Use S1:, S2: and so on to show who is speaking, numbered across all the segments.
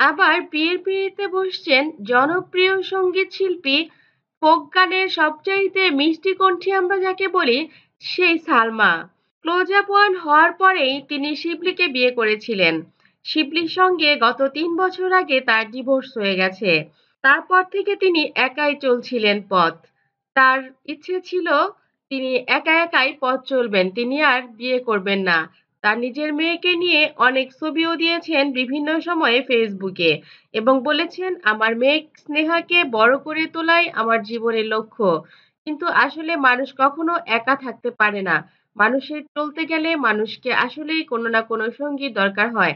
S1: আবার বিয়ের পিঁড়িতে বসছেন জনপ্রিয় সঙ্গীত শিল্পী, ফোক গানের সবচাইতে মিষ্টি কণ্ঠী আমরা যাকে বলি, সেই সালমা। ক্লোজ আপ ওয়ান হওয়ার পরেই তিনি শিবলিকে বিয়ে করেছিলেন। শিবলির সঙ্গে গত ৩ বছর আগে তার ডিভোর্স হয়ে গেছে। তারপর থেকে তিনি একাই চলছিলেন পথ। তার ইচ্ছে ছিল তিনি একা একাই পথ চলবেন, তিনি আর বিয়ে করবেন না। তার নিজের মেয়েকে নিয়ে অনেক ছবিও দিয়েছেন বিভিন্ন সময়ে ফেসবুকে এবং বলেছেন, আমার মেয়ে স্নেহাকে বড় করে তোলাই আমার জীবনের লক্ষ্য। কিন্তু আসলে মানুষ কখনো একা থাকতে পারে না। মানুষের চলতে গেলে মানুষকে আসলেই কোনো না কোনো সঙ্গী দরকার হয়।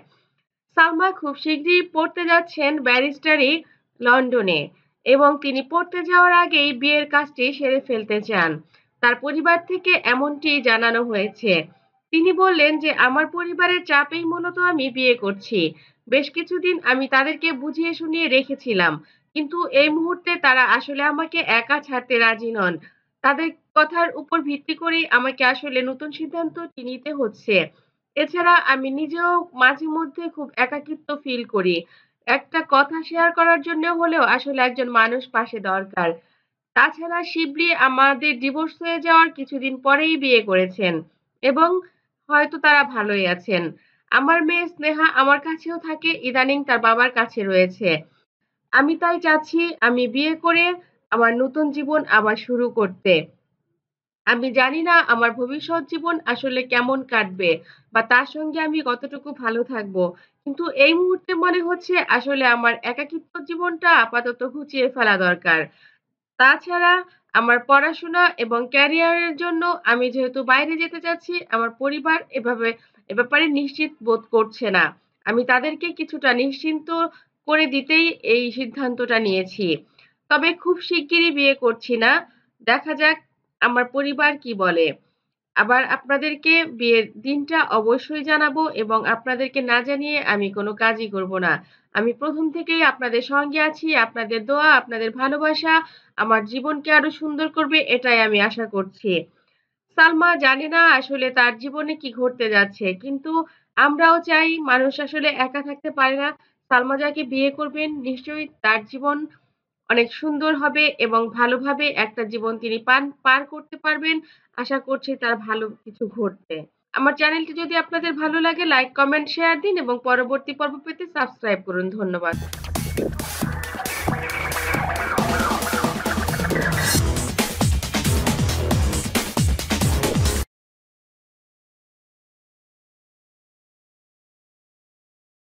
S1: সালমা খুব শিগগিরই পড়তে যাচ্ছেন ব্যারিস্টারি লন্ডনে এবং তিনি পড়তে যাওয়ার আগেই বিয়ের কাজটি সেরে ফেলতে চান। তার পরিবার থেকে এমনটি জানানো হয়েছে। তিনি বললেন যে, আমার পরিবারের চাপেই মূলত আমি বিয়ে করছি। বেশ কিছুদিন আমি তাদেরকে বুঝিয়ে শুনিয়ে রেখেছিলাম। কিন্তু এই মুহূর্তে তারা আসলে আমাকে একা ছাড়তে রাজি নন। তাদের কথার উপর ভিত্তি করেই আমাকে আসলে নতুন সিদ্ধান্তটি নিতে হচ্ছে। এছাড়া আমি নিজেও মাঝে মধ্যে খুব একাকিত্ব ফিল করি। একটা কথা শেয়ার করার জন্য হলেও আসলে একজন মানুষ পাশে দরকার। তাছাড়া শিবলি আমাদের ডিভোর্স হয়ে যাওয়ার কিছুদিন পরেই বিয়ে করেছেন এবং হয়তো তারা ভালোই আছেন। আমার মেয়ে স্নেহা আমার কাছেও থাকে, ইদানিং তার বাবার কাছে রয়েছে। আমি তাই চাচ্ছি আমি বিয়ে করে আমার নতুন জীবন আবার শুরু করতে। আমি জানি না আমার ভবিষ্যৎ জীবন আসলে কেমন কাটবে বা তার সঙ্গে আমি কতটুকু ভালো থাকবো। কিন্তু এই মুহূর্তে মনে হচ্ছে আসলে আমার একাকিত্ব জীবনটা আপাতত ঘুচিয়ে ফেলা দরকার। তাছাড়া আমার পড়াশোনা এবং ক্যারিয়ারের জন্য আমি যেহেতু বাইরে যেতে চাচ্ছি, আমার পরিবার এ ব্যাপারে নিশ্চিত বোধ করছে না। আমি তাদেরকে কিছুটা নিশ্চিন্ত করে দিতেই এই সিদ্ধান্তটা নিয়েছি। তবে খুব শিগগিরই বিয়ে করছি না। দেখা যাক আমার পরিবার কি বলে। আবার আপনাদেরকে বিয়ের দিনটা অবশ্যই জানাবো এবং আপনাদেরকে না জানিয়ে আমি কোনো কাজই করব না। আমি ১ম থেকেই আপনাদের সঙ্গে আছি। আপনাদের দোয়া, আপনাদের ভালোবাসা আমার জীবনকে আরো সুন্দর করবে এটাই আমি আশা করছি। সালমা জানে না আসলে তার জীবনে কি ঘটতে যাচ্ছে। কিন্তু আমরাও চাই মানুষ আসলে একা থাকতে পারে না। সালমা যাকে বিয়ে করবেন নিশ্চয়ই তার জীবন অনেক সুন্দর হবে এবং ভালোভাবে একটা জীবন তিনি পার করতে পারবেন। আশা করছি তার ভালো কিছু ঘটবে। আমার চ্যানেলটি যদি আপনাদের ভালো লাগে লাইক, কমেন্ট, শেয়ার দিন এবং পরবর্তী পর্ব পেতে সাবস্ক্রাইব করুন। ধন্যবাদ।